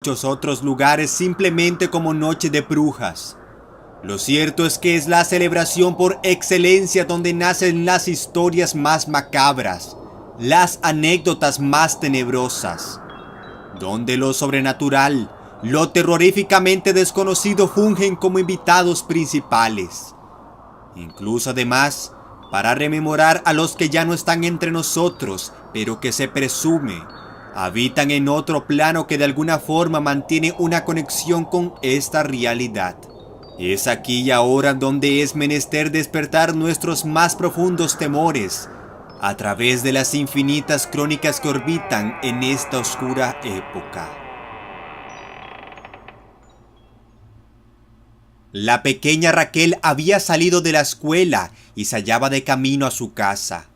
muchos otros lugares simplemente como Noche de Brujas. Lo cierto es que es la celebración por excelencia donde nacen las historias más macabras, las anécdotas más tenebrosas, donde lo sobrenatural, lo terroríficamente desconocido fungen como invitados principales. Incluso además, para rememorar a los que ya no están entre nosotros, pero que se presume habitan en otro plano que de alguna forma mantiene una conexión con esta realidad. Es aquí y ahora donde es menester despertar nuestros más profundos temores a través de las infinitas crónicas que orbitan en esta oscura época. La pequeña Raquel había salido de la escuela y se hallaba de camino a su casa,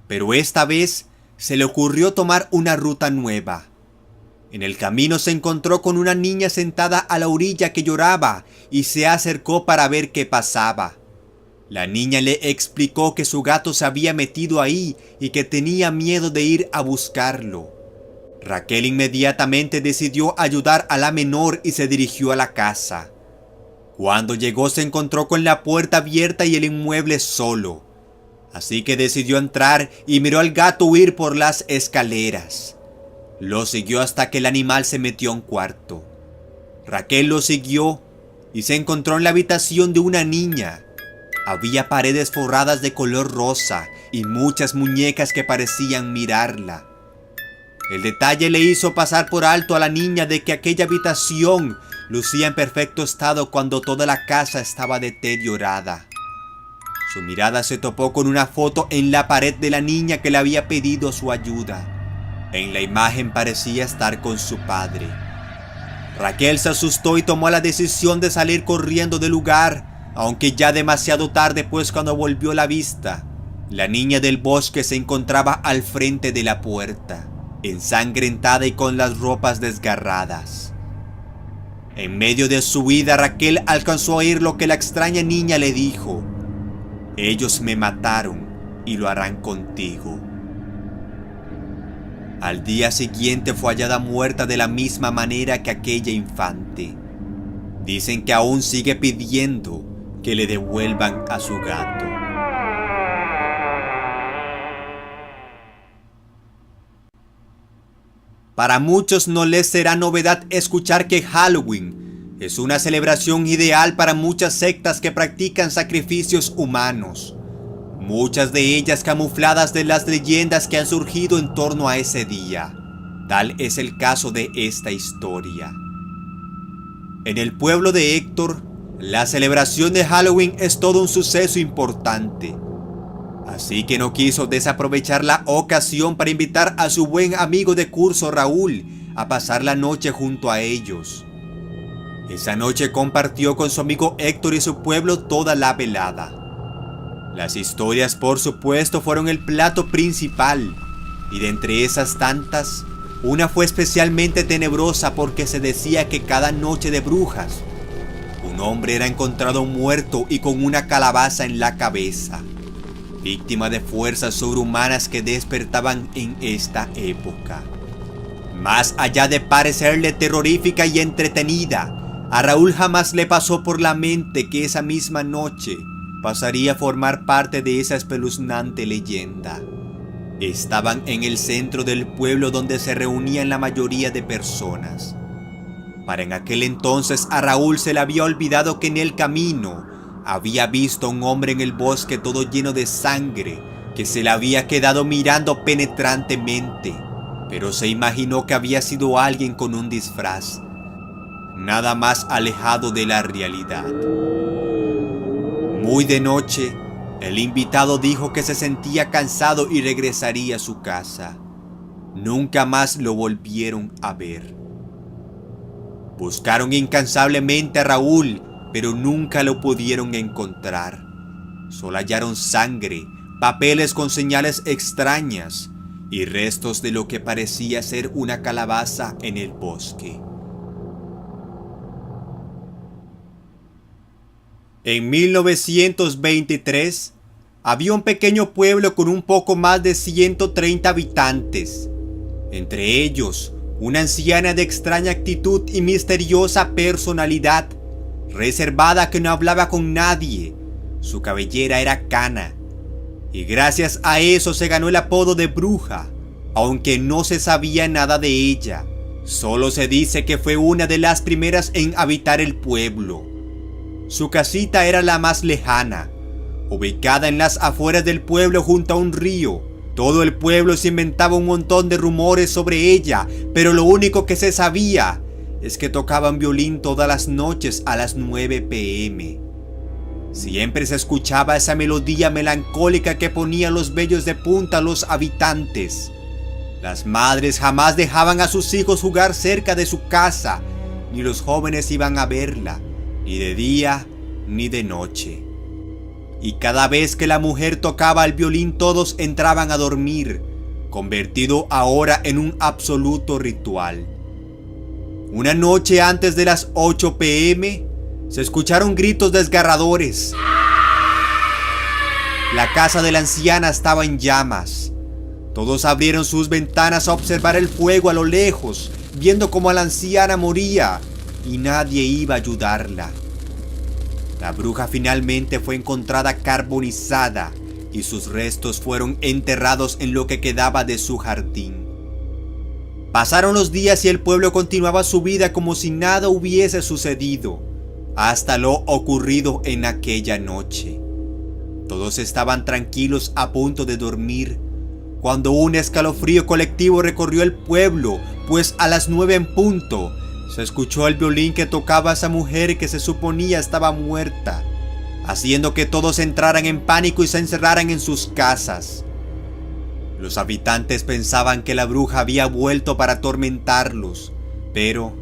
pero esta vez se le ocurrió tomar una ruta nueva. En el camino se encontró con una niña sentada a la orilla que lloraba y se acercó para ver qué pasaba. La niña le explicó que su gato se había metido ahí y que tenía miedo de ir a buscarlo. Raquel inmediatamente decidió ayudar a la menor y se dirigió a la casa. Cuando llegó se encontró con la puerta abierta y el inmueble solo. Así que decidió entrar y miró al gato huir por las escaleras. Lo siguió hasta que el animal se metió a un cuarto. Raquel lo siguió y se encontró en la habitación de una niña. Había paredes forradas de color rosa y muchas muñecas que parecían mirarla. El detalle le hizo pasar por alto a la niña de que aquella habitación lucía en perfecto estado cuando toda la casa estaba deteriorada. Su mirada se topó con una foto en la pared de la niña que le había pedido su ayuda. En la imagen parecía estar con su padre. Raquel se asustó y tomó la decisión de salir corriendo del lugar, aunque ya demasiado tarde, pues cuando volvió la vista, la niña del bosque se encontraba al frente de la puerta, ensangrentada y con las ropas desgarradas. En medio de su huida, Raquel alcanzó a oír lo que la extraña niña le dijo: "Ellos me mataron y lo harán contigo". Al día siguiente fue hallada muerta de la misma manera que aquella infante. Dicen que aún sigue pidiendo que le devuelvan a su gato. Para muchos no les será novedad escuchar que Halloween es una celebración ideal para muchas sectas que practican sacrificios humanos, muchas de ellas camufladas de las leyendas que han surgido en torno a ese día. Tal es el caso de esta historia. En el pueblo de Héctor, la celebración de Halloween es todo un suceso importante. Así que no quiso desaprovechar la ocasión para invitar a su buen amigo de curso Raúl a pasar la noche junto a ellos. Esa noche compartió con su amigo Héctor y su pueblo toda la velada. Las historias, por supuesto, fueron el plato principal, y de entre esas tantas, una fue especialmente tenebrosa porque se decía que cada noche de brujas, un hombre era encontrado muerto y con una calabaza en la cabeza, víctima de fuerzas sobrehumanas que despertaban en esta época. Más allá de parecerle terrorífica y entretenida, a Raúl jamás le pasó por la mente que esa misma noche pasaría a formar parte de esa espeluznante leyenda. Estaban en el centro del pueblo donde se reunían la mayoría de personas. Para en aquel entonces a Raúl se le había olvidado que en el camino había visto a un hombre en el bosque todo lleno de sangre que se le había quedado mirando penetrantemente, pero se imaginó que había sido alguien con un disfraz. Nada más alejado de la realidad. Muy de noche, el invitado dijo que se sentía cansado y regresaría a su casa. Nunca más lo volvieron a ver. Buscaron incansablemente a Raúl, pero nunca lo pudieron encontrar. Solo hallaron sangre, papeles con señales extrañas y restos de lo que parecía ser una calabaza en el bosque. En 1923, había un pequeño pueblo con un poco más de 130 habitantes, entre ellos una anciana de extraña actitud y misteriosa personalidad, reservada que no hablaba con nadie. Su cabellera era cana, y gracias a eso se ganó el apodo de bruja, aunque no se sabía nada de ella. Solo se dice que fue una de las primeras en habitar el pueblo. Su casita era la más lejana, ubicada en las afueras del pueblo junto a un río. Todo el pueblo se inventaba un montón de rumores sobre ella, pero lo único que se sabía es que tocaban violín todas las noches a las 9 p.m. Siempre se escuchaba esa melodía melancólica que ponía los vellos de punta a los habitantes. Las madres jamás dejaban a sus hijos jugar cerca de su casa, ni los jóvenes iban a verla, ni de día ni de noche. Y cada vez que la mujer tocaba el violín todos entraban a dormir, convertido ahora en un absoluto ritual. Una noche antes de las 8 p.m. se escucharon gritos desgarradores. La casa de la anciana estaba en llamas. Todos abrieron sus ventanas a observar el fuego a lo lejos, viendo cómo la anciana moría y nadie iba a ayudarla. La bruja finalmente fue encontrada carbonizada y sus restos fueron enterrados en lo que quedaba de su jardín. Pasaron los días y el pueblo continuaba su vida como si nada hubiese sucedido, hasta lo ocurrido en aquella noche. Todos estaban tranquilos a punto de dormir, cuando un escalofrío colectivo recorrió el pueblo, pues a las 9 en punto, se escuchó el violín que tocaba esa mujer que se suponía estaba muerta, haciendo que todos entraran en pánico y se encerraran en sus casas. Los habitantes pensaban que la bruja había vuelto para atormentarlos, pero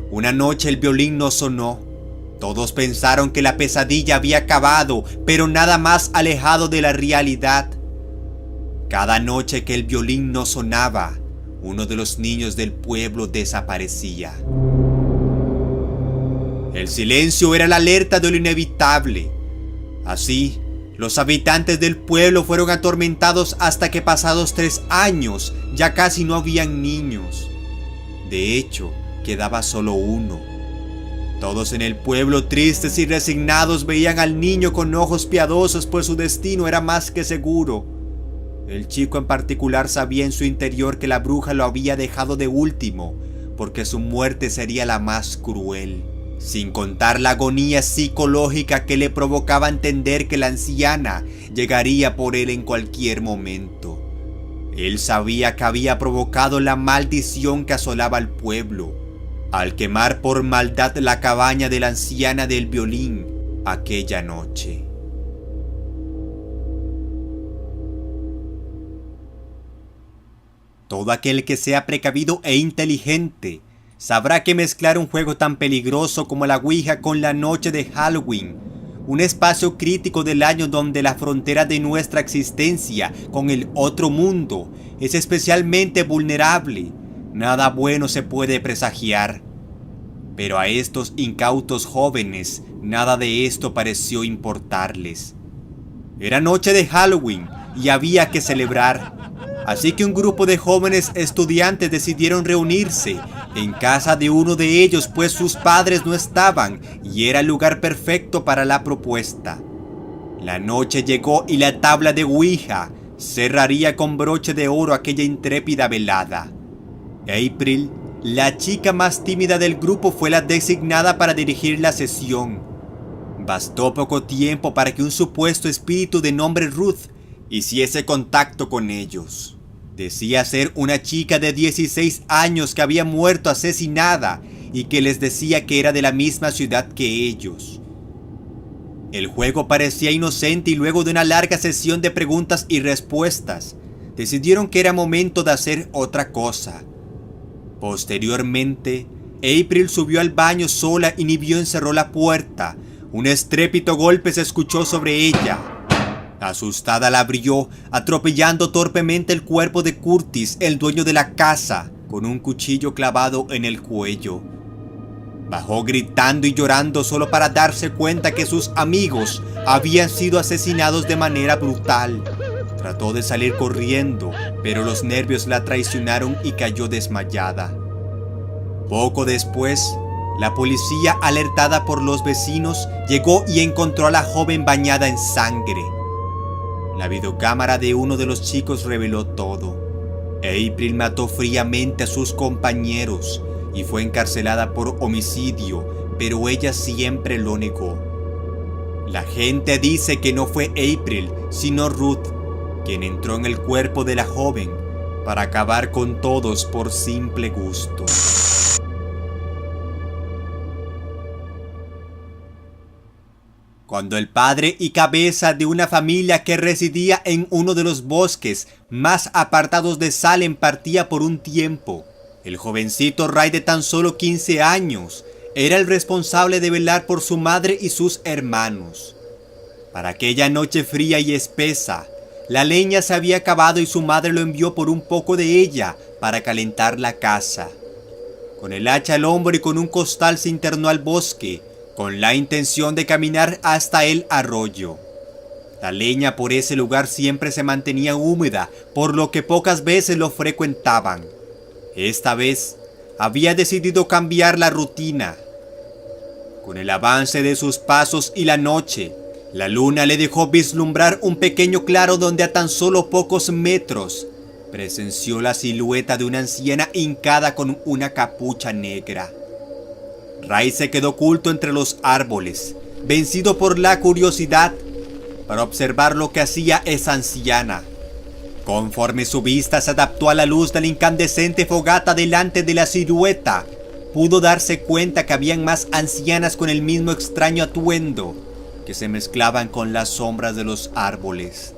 una noche el violín no sonó. Todos pensaron que la pesadilla había acabado, pero nada más alejado de la realidad. Cada noche que el violín no sonaba, uno de los niños del pueblo desaparecía. El silencio era la alerta de lo inevitable. Así, los habitantes del pueblo fueron atormentados hasta que pasados 3 años ya casi no habían niños. De hecho, quedaba solo uno. Todos en el pueblo, tristes y resignados, veían al niño con ojos piadosos, pues su destino era más que seguro. El chico en particular sabía en su interior que la bruja lo había dejado de último, porque su muerte sería la más cruel, sin contar la agonía psicológica que le provocaba entender que la anciana llegaría por él en cualquier momento. Él sabía que había provocado la maldición que asolaba al pueblo, al quemar por maldad la cabaña de la anciana del violín aquella noche. Todo aquel que sea precavido e inteligente sabrá que mezclar un juego tan peligroso como la Ouija con la noche de Halloween, un espacio crítico del año donde la frontera de nuestra existencia con el otro mundo es especialmente vulnerable, nada bueno se puede presagiar. Pero a estos incautos jóvenes nada de esto pareció importarles. Era noche de Halloween y había que celebrar. Así que un grupo de jóvenes estudiantes decidieron reunirse en casa de uno de ellos, pues sus padres no estaban y era el lugar perfecto para la propuesta. La noche llegó y la tabla de Ouija cerraría con broche de oro aquella intrépida velada. April, la chica más tímida del grupo, fue la designada para dirigir la sesión. Bastó poco tiempo para que un supuesto espíritu de nombre Ruth hiciese contacto con ellos. Decía ser una chica de 16 años que había muerto asesinada y que les decía que era de la misma ciudad que ellos. El juego parecía inocente y luego de una larga sesión de preguntas y respuestas, decidieron que era momento de hacer otra cosa. Posteriormente, April subió al baño sola y ni vio encerró la puerta. Un estrépito golpe se escuchó sobre ella. Asustada la abrió, atropellando torpemente el cuerpo de Curtis, el dueño de la casa, con un cuchillo clavado en el cuello. Bajó gritando y llorando solo para darse cuenta que sus amigos habían sido asesinados de manera brutal. Trató de salir corriendo, pero los nervios la traicionaron y cayó desmayada. Poco después, la policía, alertada por los vecinos, llegó y encontró a la joven bañada en sangre. La videocámara de uno de los chicos reveló todo. April mató fríamente a sus compañeros y fue encarcelada por homicidio, pero ella siempre lo negó. La gente dice que no fue April, sino Ruth, quien entró en el cuerpo de la joven para acabar con todos por simple gusto. Cuando el padre y cabeza de una familia que residía en uno de los bosques más apartados de Salem partía por un tiempo, el jovencito Ray, de tan solo 15 años, era el responsable de velar por su madre y sus hermanos. Para aquella noche fría y espesa, la leña se había acabado y su madre lo envió por un poco de ella para calentar la casa. Con el hacha al hombro y con un costal se internó al bosque, con la intención de caminar hasta el arroyo. La leña por ese lugar siempre se mantenía húmeda, por lo que pocas veces lo frecuentaban. Esta vez había decidido cambiar la rutina. Con el avance de sus pasos y la noche, la luna le dejó vislumbrar un pequeño claro donde a tan solo pocos metros presenció la silueta de una anciana hincada con una capucha negra. Ray se quedó oculto entre los árboles, vencido por la curiosidad, para observar lo que hacía esa anciana. Conforme su vista se adaptó a la luz de la incandescente fogata delante de la silueta, pudo darse cuenta que habían más ancianas con el mismo extraño atuendo, que se mezclaban con las sombras de los árboles.